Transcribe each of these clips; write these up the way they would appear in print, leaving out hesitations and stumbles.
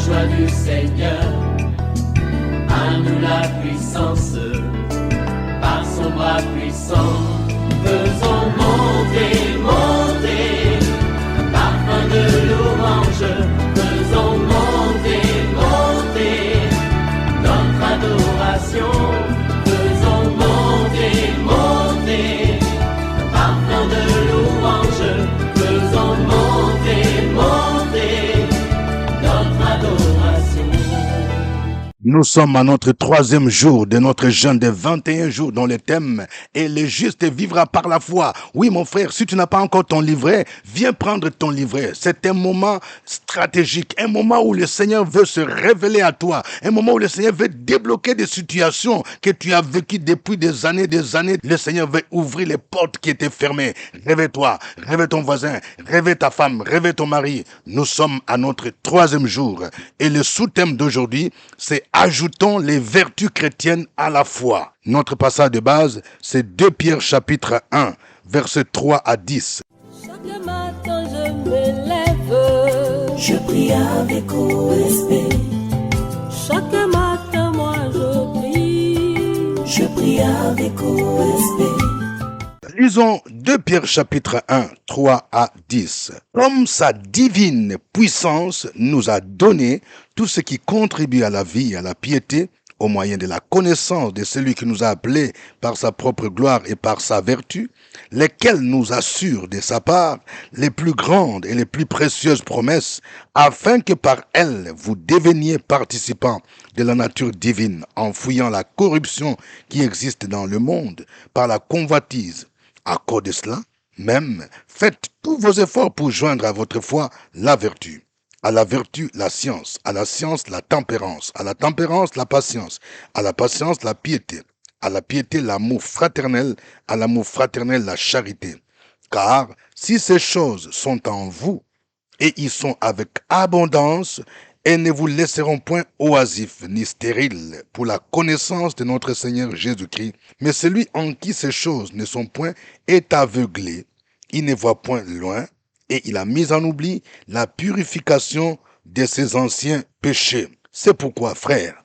joie du Seigneur, à nous la puissance, par son bras puissant, faisons monter, monter, parfum de louange, faisons monter, monter, notre adoration, faisons monter, monter, parfum de louange, faisons monter, monter, notre adoration. Nous sommes à notre 3e jour de notre jeûne de 21 jours dont le thème est « Le juste vivra par la foi ». Oui, mon frère, si tu n'as pas encore ton livret, viens prendre ton livret. C'est un moment stratégique, un moment où le Seigneur veut se révéler à toi, un moment où le Seigneur veut débloquer des situations que tu as vécues depuis des années, des années. Le Seigneur veut ouvrir les portes qui étaient fermées. Réveille-toi, réveille ton voisin, réveille ta femme, réveille ton mari. Nous sommes à notre 3e jour et le sous-thème d'aujourd'hui, c'est « Ajoutons les vertus chrétiennes à la foi ». Notre passage de base, c'est 2 Pierre chapitre 1, versets 3 à 10. Chaque matin je me lève, je prie avec respect. Chaque matin moi je prie avec respect. Lisons 2 Pierre chapitre 1, 3 à 10. Comme sa divine puissance nous a donné tout ce qui contribue à la vie et à la piété, au moyen de la connaissance de celui qui nous a appelés par sa propre gloire et par sa vertu, lesquels nous assurent de sa part les plus grandes et les plus précieuses promesses, afin que par elles vous deveniez participants de la nature divine, en fuyant la corruption qui existe dans le monde par la convoitise. À cause de cela, même, faites tous vos efforts pour joindre à votre foi la vertu. À la vertu, la science. À la science, la tempérance. À la tempérance, la patience. À la patience, la piété. À la piété, l'amour fraternel. À l'amour fraternel, la charité. Car si ces choses sont en vous, et y sont avec abondance, et ne vous laisseront point oisifs ni stériles pour la connaissance de notre Seigneur Jésus-Christ. Mais celui en qui ces choses ne sont point est aveuglé, il ne voit point loin, et il a mis en oubli la purification de ses anciens péchés. C'est pourquoi, frères,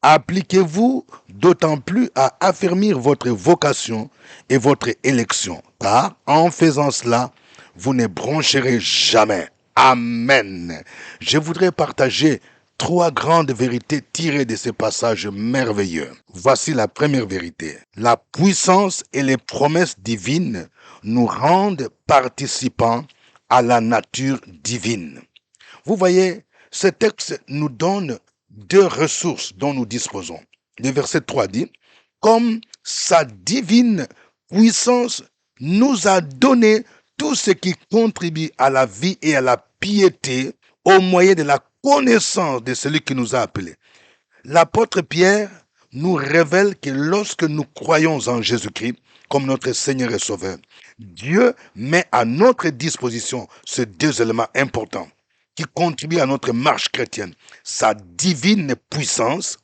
appliquez-vous d'autant plus à affermir votre vocation et votre élection, car en faisant cela, vous ne broncherez jamais. Amen. Je voudrais partager 3 grandes vérités tirées de ce passage merveilleux. Voici la première vérité. La puissance et les promesses divines nous rendent participants à la nature divine. Vous voyez, ce texte nous donne 2 ressources dont nous disposons. Le verset 3 dit, « Comme sa divine puissance nous a donné tout ce qui contribue à la vie et à la piété au moyen de la connaissance de celui qui nous a appelés. » L'apôtre Pierre nous révèle que lorsque nous croyons en Jésus-Christ comme notre Seigneur et Sauveur, Dieu met à notre disposition ces 2 éléments importants qui contribuent à notre marche chrétienne, sa divine puissance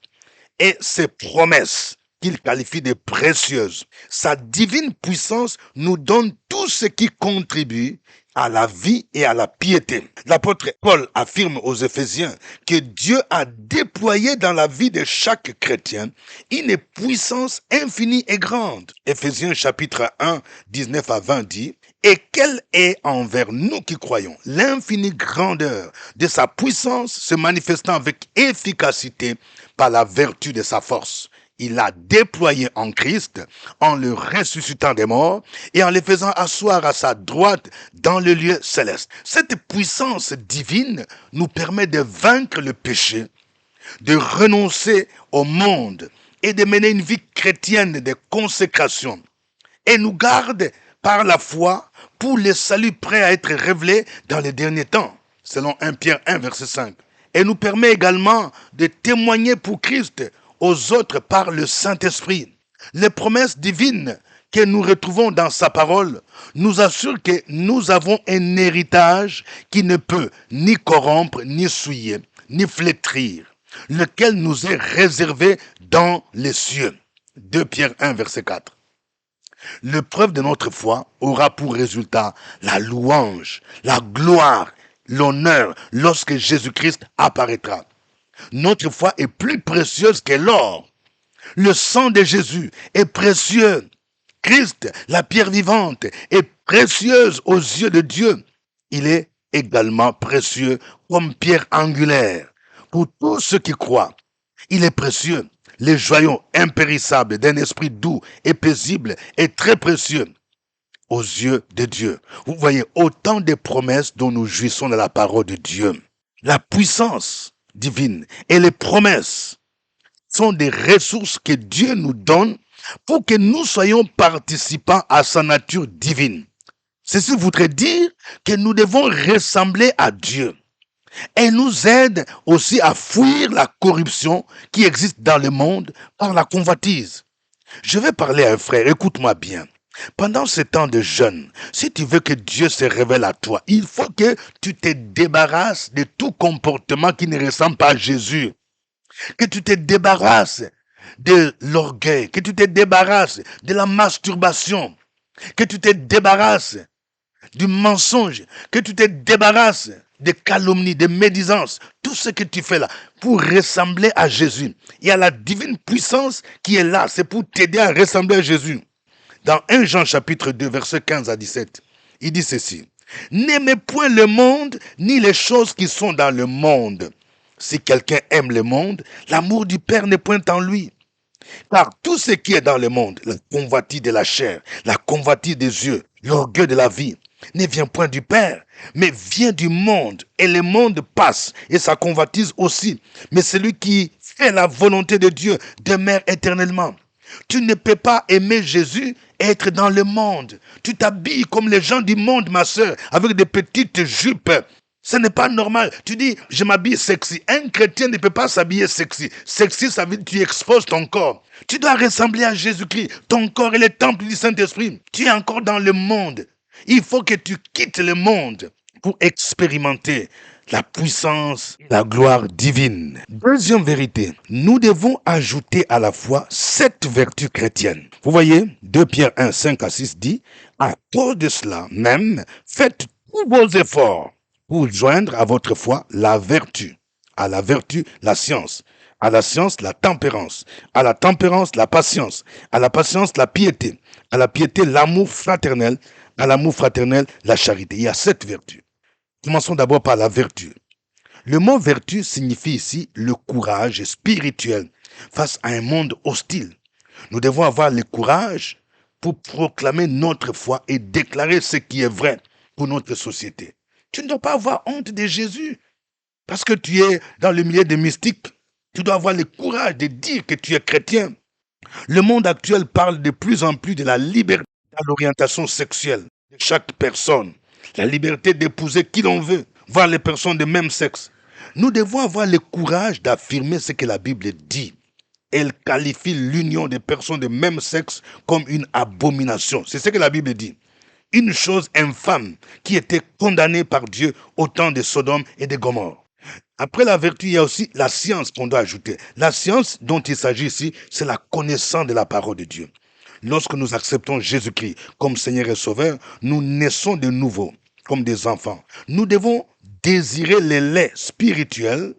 et ses promesses qu'il qualifie de précieuses. Sa divine puissance nous donne tout ce qui contribue à la vie et à la piété. L'apôtre Paul affirme aux Éphésiens que Dieu a déployé dans la vie de chaque chrétien une puissance infinie et grande. Éphésiens chapitre 1, 19 à 20 dit, « Et quelle est envers nous qui croyons l'infinie grandeur de sa puissance se manifestant avec efficacité par la vertu de sa force. Il l'a déployé en Christ, en le ressuscitant des morts et en le faisant asseoir à sa droite dans le lieu céleste. » Cette puissance divine nous permet de vaincre le péché, de renoncer au monde et de mener une vie chrétienne de consécration. Et nous garde par la foi pour le salut prêt à être révélé dans les derniers temps, selon 1 Pierre 1, verset 5. Et nous permet également de témoigner pour Christ aux autres par le Saint-Esprit. Les promesses divines que nous retrouvons dans sa parole nous assurent que nous avons un héritage qui ne peut ni corrompre, ni souiller, ni flétrir, lequel nous est réservé dans les cieux. 2 Pierre 1, verset 4. L'épreuve de notre foi aura pour résultat la louange, la gloire, l'honneur lorsque Jésus-Christ apparaîtra. Notre foi est plus précieuse que l'or. Le sang de Jésus est précieux. Christ, la pierre vivante, est précieuse aux yeux de Dieu. Il est également précieux comme pierre angulaire pour tous ceux qui croient. Il est précieux. Les joyaux impérissables d'un esprit doux et paisible est très précieux aux yeux de Dieu. Vous voyez autant de promesses dont nous jouissons dans la parole de Dieu. La puissance divine et les promesses sont des ressources que Dieu nous donne pour que nous soyons participants à sa nature divine. Ceci voudrait dire que nous devons ressembler à Dieu. Elle nous aide aussi à fuir la corruption qui existe dans le monde par la convoitise. Je vais parler à un frère, écoute-moi bien. Pendant ce temps de jeûne, si tu veux que Dieu se révèle à toi, il faut que tu te débarrasses de tout comportement qui ne ressemble pas à Jésus. Que tu te débarrasses de l'orgueil, que tu te débarrasses de la masturbation, que tu te débarrasses du mensonge, que tu te débarrasses des calomnies, des médisances, tout ce que tu fais là, pour ressembler à Jésus. Il y a la divine puissance qui est là, c'est pour t'aider à ressembler à Jésus. Dans 1 Jean chapitre 2, versets 15 à 17, il dit ceci. N'aimez point le monde, ni les choses qui sont dans le monde. Si quelqu'un aime le monde, l'amour du Père n'est point en lui. Car tout ce qui est dans le monde, la convoitise de la chair, la convoitise des yeux, l'orgueil de la vie, ne vient point du Père, mais vient du monde. Et le monde passe, et sa convoitise aussi. Mais celui qui fait la volonté de Dieu demeure éternellement. Tu ne peux pas aimer Jésus et être dans le monde. Tu t'habilles comme les gens du monde, ma soeur, avec des petites jupes. Ce n'est pas normal. Tu dis, je m'habille sexy. Un chrétien ne peut pas s'habiller sexy. Sexy, ça veut dire que tu exposes ton corps. Tu dois ressembler à Jésus-Christ. Ton corps est le temple du Saint-Esprit. Tu es encore dans le monde. Il faut que tu quittes le monde pour expérimenter la puissance, la gloire divine. Deuxième vérité, nous devons ajouter à la foi 7 vertus chrétiennes. Vous voyez, 2 Pierre 1, 5 à 6 dit, à cause de cela même, faites tous vos efforts pour joindre à votre foi la vertu, à la vertu la science, à la science la tempérance, à la tempérance la patience, à la patience la piété, à la piété l'amour fraternel, à l'amour fraternel la charité. Il y a 7 vertus. Commençons d'abord par la vertu. Le mot vertu signifie ici le courage spirituel face à un monde hostile. Nous devons avoir le courage pour proclamer notre foi et déclarer ce qui est vrai pour notre société. Tu ne dois pas avoir honte de Jésus parce que tu es dans le milieu des mystiques. Tu dois avoir le courage de dire que tu es chrétien. Le monde actuel parle de plus en plus de la liberté dans l'orientation sexuelle de chaque personne. La liberté d'épouser qui l'on veut, voir les personnes de même sexe. Nous devons avoir le courage d'affirmer ce que la Bible dit. Elle qualifie l'union des personnes de même sexe comme une abomination. C'est ce que la Bible dit. Une chose infâme qui était condamnée par Dieu au temps de Sodome et de Gomorrhe. Après la vertu, il y a aussi la science qu'on doit ajouter. La science dont il s'agit ici, c'est la connaissance de la parole de Dieu. Lorsque nous acceptons Jésus-Christ comme Seigneur et Sauveur, nous naissons de nouveau, comme des enfants. Nous devons désirer le lait spirituel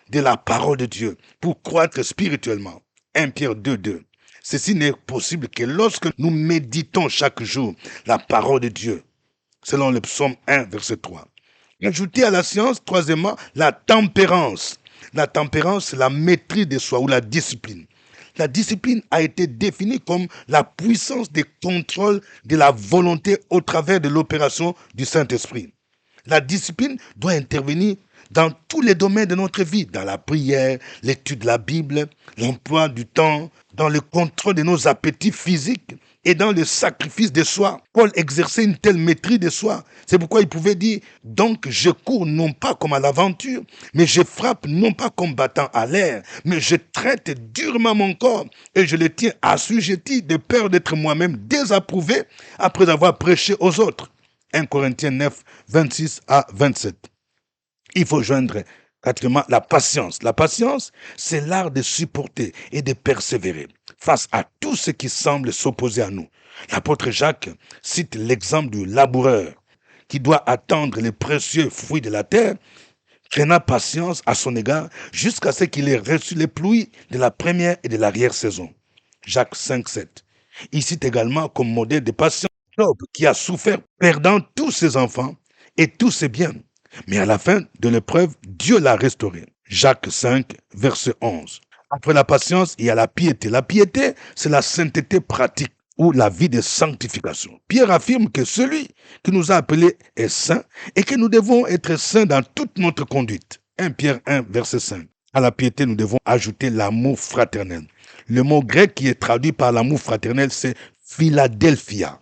de la parole de Dieu pour croître spirituellement. 1 Pierre 2, 2. Ceci n'est possible que lorsque nous méditons chaque jour la parole de Dieu, selon le psaume 1, verset 3. Ajouter à la science, troisièmement, la tempérance. La tempérance, c'est la maîtrise de soi ou la discipline. La discipline a été définie comme la puissance de contrôle de la volonté au travers de l'opération du Saint-Esprit. La discipline doit intervenir dans tous les domaines de notre vie, dans la prière, l'étude de la Bible, l'emploi du temps, dans le contrôle de nos appétits physiques et dans le sacrifice de soi. Paul exerçait une telle maîtrise de soi. C'est pourquoi il pouvait dire, donc je cours non pas comme à l'aventure, mais je frappe non pas comme battant à l'air, mais je traite durement mon corps et je le tiens assujetti de peur d'être moi-même désapprouvé après avoir prêché aux autres. 1 Corinthiens 9, 26 à 27. Il faut joindre, quatrièmement, la patience. La patience, c'est l'art de supporter et de persévérer face à tout ce qui semble s'opposer à nous. L'apôtre Jacques cite l'exemple du laboureur qui doit attendre les précieux fruits de la terre traîna patience à son égard jusqu'à ce qu'il ait reçu les pluies de la première et de l'arrière-saison. Jacques 5, 7. Il cite également comme modèle de patience Job qui a souffert perdant tous ses enfants et tous ses biens. Mais à la fin de l'épreuve, Dieu l'a restauré. Jacques 5, verset 11. Après la patience, il y a la piété. La piété, c'est la sainteté pratique ou la vie de sanctification. Pierre affirme que celui qui nous a appelés est saint et que nous devons être saints dans toute notre conduite. 1 Pierre 1, verset 5. À la piété, nous devons ajouter l'amour fraternel. Le mot grec qui est traduit par l'amour fraternel, c'est Philadelphia,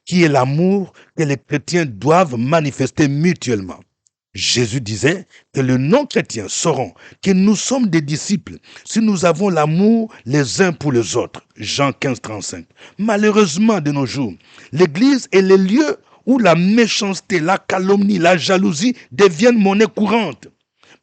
qui est l'amour que les chrétiens doivent manifester mutuellement. Jésus disait que les non-chrétiens sauront que nous sommes des disciples si nous avons l'amour les uns pour les autres. Jean 15, 35. Malheureusement, de nos jours, l'Église est le lieu où la méchanceté, la calomnie, la jalousie deviennent monnaie courante.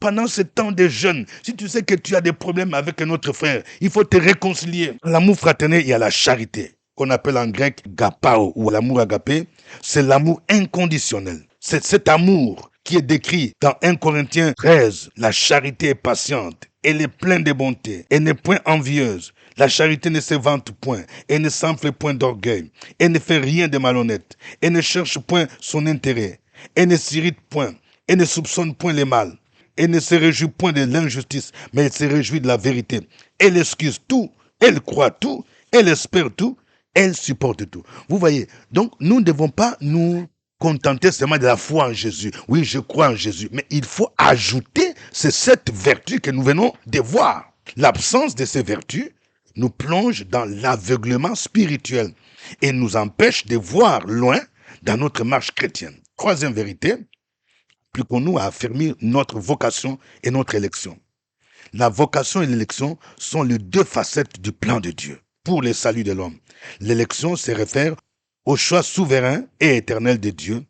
Pendant ce temps de jeûne, si tu sais que tu as des problèmes avec un autre frère, il faut te réconcilier. L'amour fraternel, il y a la charité, qu'on appelle en grec gapao ou l'amour agapé. C'est l'amour inconditionnel. C'est cet amour qui est décrit dans 1 Corinthiens 13. La charité est patiente, elle est pleine de bonté, elle n'est point envieuse. La charité ne se vante point, elle ne s'enfle point d'orgueil, elle ne fait rien de malhonnête, elle ne cherche point son intérêt, elle ne s'irrite point, elle ne soupçonne point le mal, elle ne se réjouit point de l'injustice, mais elle se réjouit de la vérité. Elle excuse tout, elle croit tout, elle espère tout, elle supporte tout. Vous voyez, donc nous ne devons pas nous contenter seulement de la foi en Jésus. Oui, je crois en Jésus. Mais il faut ajouter, c'est cette vertu que nous venons de voir. L'absence de ces vertus nous plonge dans l'aveuglement spirituel et nous empêche de voir loin dans notre marche chrétienne. Troisième vérité, appliquons-nous à affirmer notre vocation et notre élection. La vocation et l'élection sont les deux facettes du plan de Dieu pour le salut de l'homme. L'élection se réfère au choix souverain et éternel de Dieu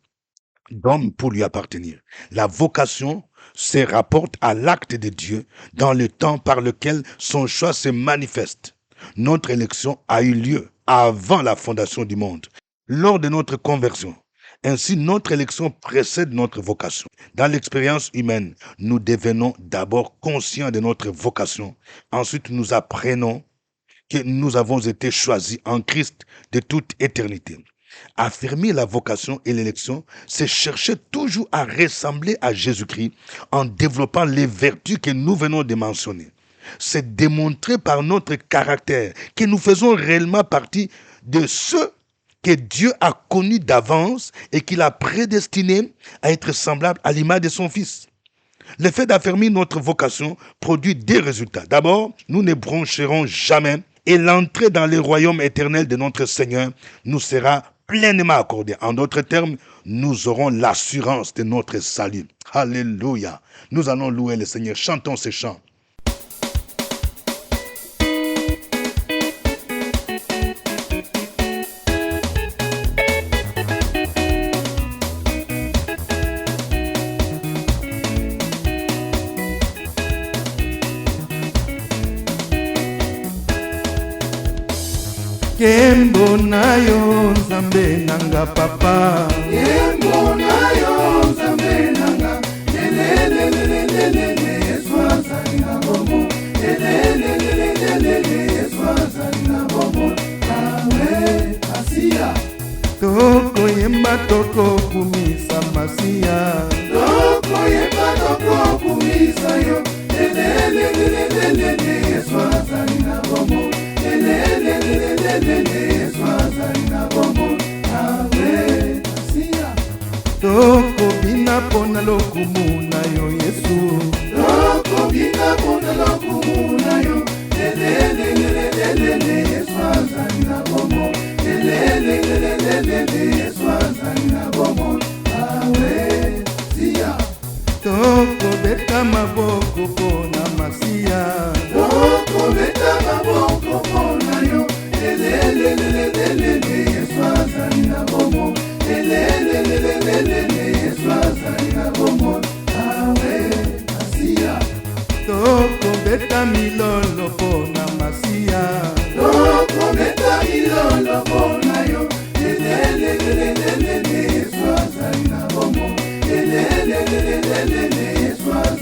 d'homme pour lui appartenir. La vocation se rapporte à l'acte de Dieu dans le temps par lequel son choix se manifeste. Notre élection a eu lieu avant la fondation du monde, lors de notre conversion. Ainsi, notre élection précède notre vocation. Dans l'expérience humaine, nous devenons d'abord conscients de notre vocation. Ensuite, nous apprenons que nous avons été choisis en Christ de toute éternité. Affirmer la vocation et l'élection, c'est chercher toujours à ressembler à Jésus-Christ en développant les vertus que nous venons de mentionner. C'est démontrer par notre caractère que nous faisons réellement partie de ceux que Dieu a connus d'avance et qu'il a prédestinés à être semblables à l'image de son Fils. Le fait d'affirmer notre vocation produit des résultats. D'abord, nous ne broncherons jamais et l'entrée dans le royaume éternel de notre Seigneur nous sera pleinement accordée. En d'autres termes, nous aurons l'assurance de notre salut. Alléluia. Nous allons louer le Seigneur. Chantons ces chants. Kembo na yo Nzambe nanga papa, Kembo na yo Nzambe nanga, lelelelelelele Yesu azali na bomo, lelelelelelele Yesu azali na bomo, awe Asiya. Toko yemba toko kumisa Masiya, toko yemba toko kumisa yo, lelelelelelele Yesu azali na bomo. Toko bina pona lokumu na yo Yesu, toko bina pona lokumu na yo, lelelelelelele Yesu azali na bomo, lelelelelelele Yesu azali na bomo, awe Siya. Toko beta maboko pona Masiya, toko beta maboko pona yo, lelelelelelele Yesu azali na bomo, lelelelelelele Yesu azali na bomo, awe Masiya. Toko beta milolo pona Masiya, toko beta milolo pona yo, lelelelelelele Yesu azali na bomo, lelelelelelele Yesu azali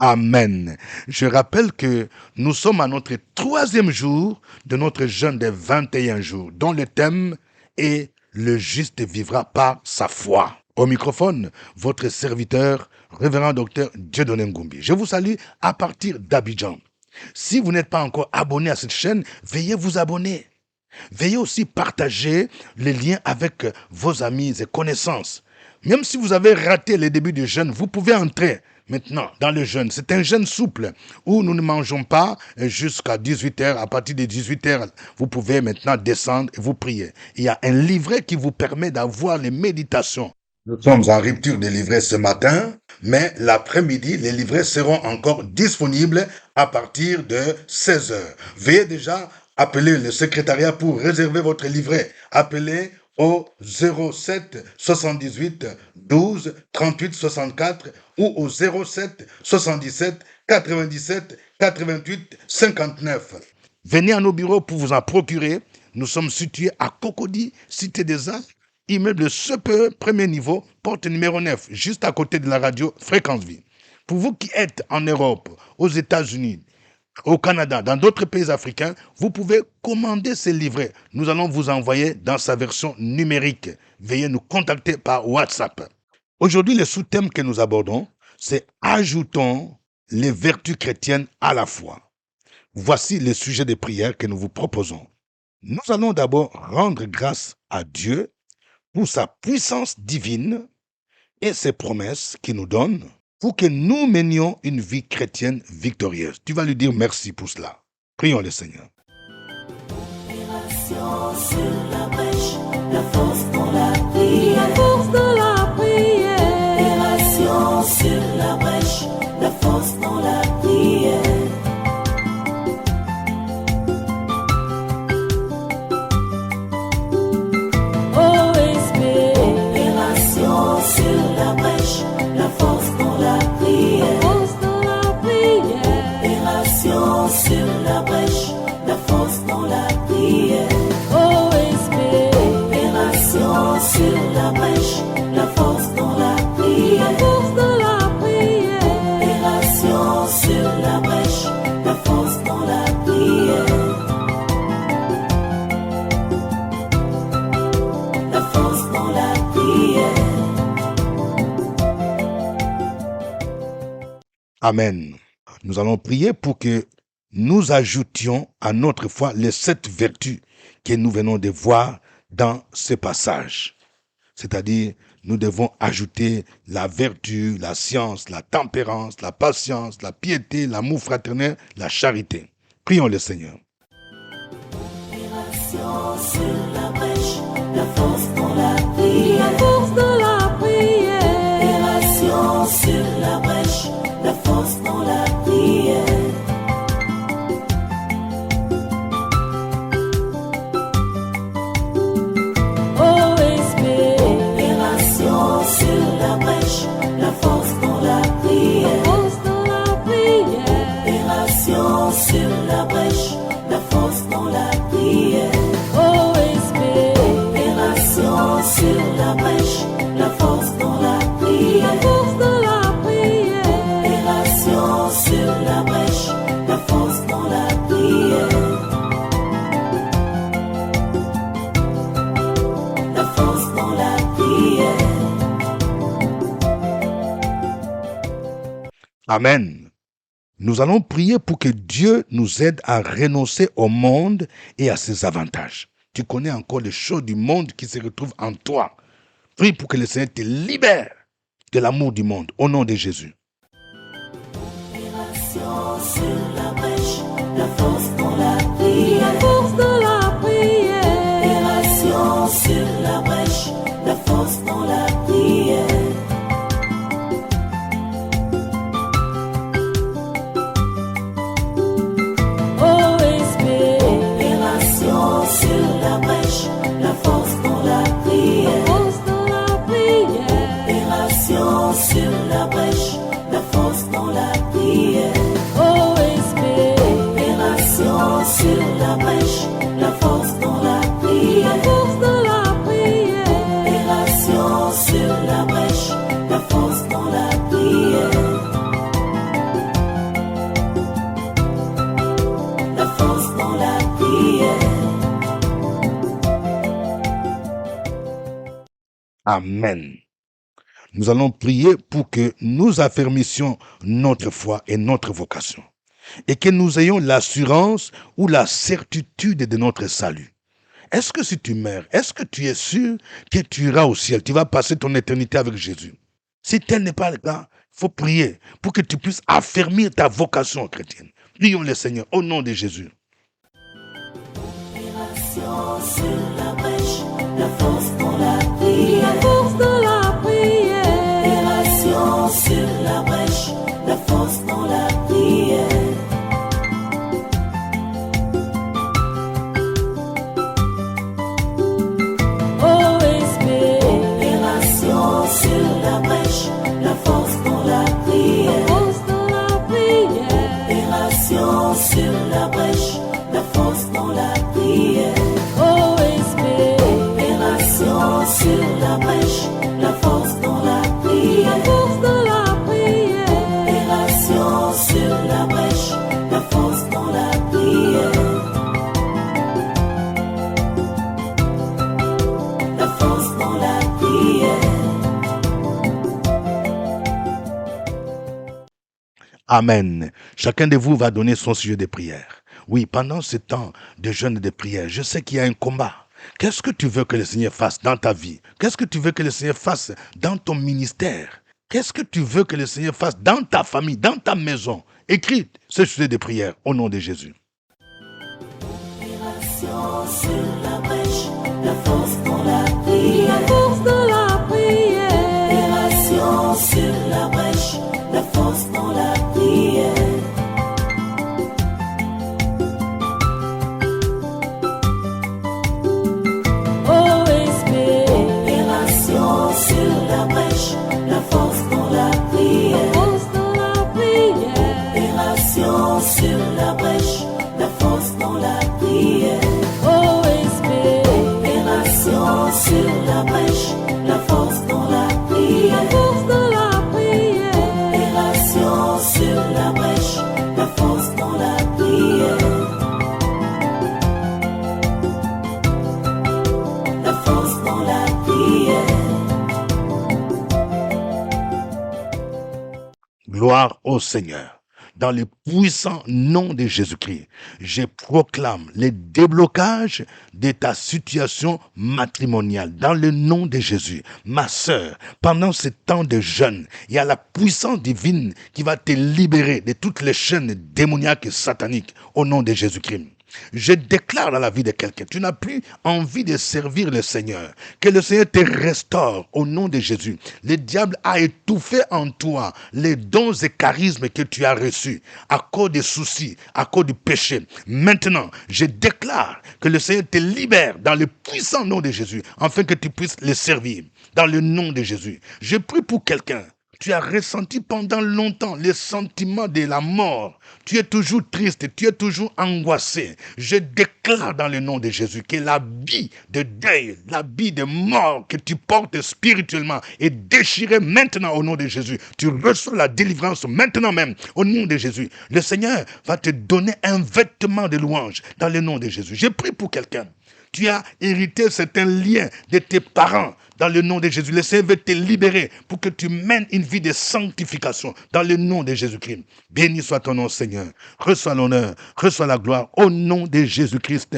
Amen. Je rappelle que nous sommes à notre 3e jour de notre jeûne des 21 jours, dont le thème est « Le juste vivra par sa foi ». Au microphone, votre serviteur, révérend docteur Dieudonné Ngumbi. Je vous salue à partir d'Abidjan. Si vous n'êtes pas encore abonné à cette chaîne, veuillez vous abonner. Veuillez aussi partager les liens avec vos amis et connaissances. Même si vous avez raté les débuts du jeûne, vous pouvez entrer maintenant dans le jeûne. C'est un jeûne souple où nous ne mangeons pas jusqu'à 18h. À partir de 18h, vous pouvez maintenant descendre et vous prier. Il y a un livret qui vous permet d'avoir les méditations. Nous sommes en rupture de livret ce matin, mais l'après-midi, les livrets seront encore disponibles à partir de 16h. Veuillez déjà appeler le secrétariat pour réserver votre livret. Appelez au 07 78 12 38 64 ou au 07 77 97 88 59. Venez à nos bureaux pour vous en procurer. Nous sommes situés à Cocody, Cité des Arts, immeuble CPE, premier niveau, porte numéro 9, juste à côté de la radio Fréquence Vie. Pour vous qui êtes en Europe, aux États-Unis, au Canada, dans d'autres pays africains, vous pouvez commander ces livrets. Nous allons vous envoyer dans sa version numérique. Veuillez nous contacter par WhatsApp. Aujourd'hui, le sous-thème que nous abordons, c'est « Ajoutons les vertus chrétiennes à la foi ». Voici le sujet de prière que nous vous proposons. Nous allons d'abord rendre grâce à Dieu pour sa puissance divine et ses promesses qu'il nous donne pour que nous menions une vie chrétienne victorieuse. Tu vas lui dire merci pour cela. Prions le Seigneur. Opération sur la brèche, la force dans la prière. La force dans la prière. Opération sur la brèche, la force dans la prière. Opération sur la brèche, la force dans la prière. Opération sur la brèche, la force dans la prière. Opération sur la brèche, la force dans la prière. Opération sur la brèche, la force dans la prière. La force dans la prière. Amen. Nous allons prier pour que nous ajoutions à notre foi les 7 vertus que nous venons de voir dans ce passage. C'est-à-dire, nous devons ajouter la vertu, la science, la tempérance, la patience, la piété, l'amour fraternel, la charité. Prions le Seigneur. Opération sur la brèche, la force dans la prière. La force dans la prière. Opération sur la brèche, la force dans la prière. Opération sur la brèche, la force dans la prière. Opération sur la brèche, la force dans la prière. Opération sur la brèche, la force dans la prière. Opération sur la brèche, la force dans la prière. La force dans la prière. Amen. Nous allons prier pour que Dieu nous aide à renoncer au monde et à ses avantages. Tu connais encore les choses du monde qui se retrouvent en toi. Prie pour que le Seigneur te libère de l'amour du monde. Au nom de Jésus. Opération sur la brèche, la force dans la prière. La force dans la prière. Opération sur la brèche, la force dans la prière. Opération sur la brèche, la force dans la prière. Opération sur la brèche, la force dans la prière. Opération sur la brèche, la force dans la prière. Opération sur la brèche, la force dans la prière. Amen. Nous allons prier pour que nous affermissions notre foi et notre vocation et que nous ayons l'assurance ou la certitude de notre salut. Est-ce que si tu meurs, est-ce que tu es sûr que tu iras au ciel, tu vas passer ton éternité avec Jésus? Si tel n'est pas le cas, il faut prier pour que tu puisses affermir ta vocation chrétienne. Prions le Seigneur au nom de Jésus. Opération sur la brèche, la force dans la prière. La force dans la prière. Opération sur la brèche, la force dans la prière. OSB. Opération sur la brèche, la force dans la prière. La force dans la prière. Opération sur la brèche, la force dans la prière. OSB. Opération sur la brèche, la force dans la prière. La force dans la prière. Opération sur la brèche, la force dans la prière. La force dans la prière. Amen. Chacun de vous va donner son sujet de prière. Oui, pendant ce temps de jeûne et de prière, je sais qu'il y a un combat. Qu'est-ce que tu veux que le Seigneur fasse dans ta vie? Qu'est-ce que tu veux que le Seigneur fasse dans ton ministère? Qu'est-ce que tu veux que le Seigneur fasse dans ta famille, dans ta maison? Écris ce sujet de prière au nom de Jésus. Opération sur la brèche, la force dans la prière. La force dans la prière. Opération sur la brèche, la force dans la prière. OSB. Opération sur la brèche, la force dans la La prière. force dans la prière. Opération sur la brèche, la force dans la prière. OSB. Opération sur la brèche, la force dans la prière. La force dans la prière. Opération sur la brèche, la force dans la prière. La force dans la prière. Gloire au Seigneur. Dans le puissant nom de Jésus-Christ, je proclame le déblocage de ta situation matrimoniale. Dans le nom de Jésus, ma sœur, pendant ce temps de jeûne, il y a la puissance divine qui va te libérer de toutes les chaînes démoniaques et sataniques au nom de Jésus-Christ. Je déclare dans la vie de quelqu'un, tu n'as plus envie de servir le Seigneur. Que le Seigneur te restaure au nom de Jésus. Le diable a étouffé en toi les dons et charismes que tu as reçus à cause des soucis, à cause du péché. Maintenant, je déclare que le Seigneur te libère dans le puissant nom de Jésus, afin que tu puisses le servir. Dans le nom de Jésus. Je prie pour quelqu'un. Tu as ressenti pendant longtemps les sentiments de la mort. Tu es toujours triste, tu es toujours angoissé. Je déclare dans le nom de Jésus que l'habit de deuil, l'habit de mort que tu portes spirituellement est déchiré maintenant au nom de Jésus. Tu reçois la délivrance maintenant même au nom de Jésus. Le Seigneur va te donner un vêtement de louange dans le nom de Jésus. Je prie pour quelqu'un. Tu as hérité certains liens de tes parents. Dans le nom de Jésus, le Seigneur veut te libérer pour que tu mènes une vie de sanctification dans le nom de Jésus-Christ. Béni soit ton nom, Seigneur. Reçois l'honneur, reçois la gloire au nom de Jésus-Christ.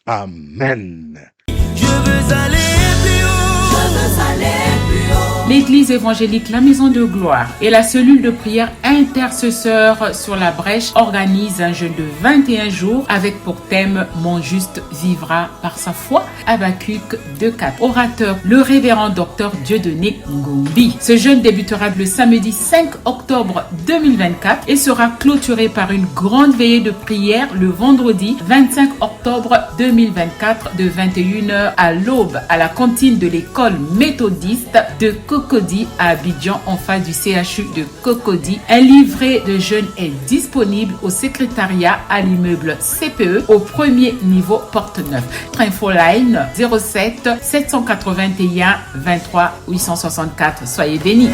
Amen. Je veux aller plus haut. Je veux aller plus haut. L'église évangélique La Maison de Gloire et la cellule de prière intercesseur sur la brèche organise un jeûne de 21 jours avec pour thème « Mon juste vivra par sa foi » Habacuc 2:4. Orateur, le révérend docteur Dieudonné Ngombi. Ce jeûne débutera le samedi 5 octobre 2024 et sera clôturé par une grande veillée de prière le vendredi 25 octobre 2024 de 21h à l'aube à la cantine de l'école méthodiste de Cocody à Abidjan en face du CHU de Cocody. Un livret de jeûne est disponible au secrétariat à l'immeuble CPE au premier niveau porte neuf. Infoline 07 781 23 864. Soyez bénis.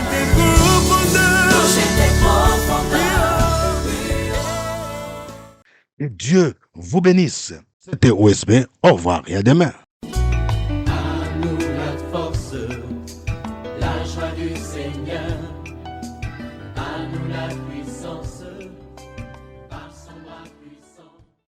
Que Dieu vous bénisse. C'était OSB. Au revoir et à demain. À nous la force, Seigneur, à nous la puissance.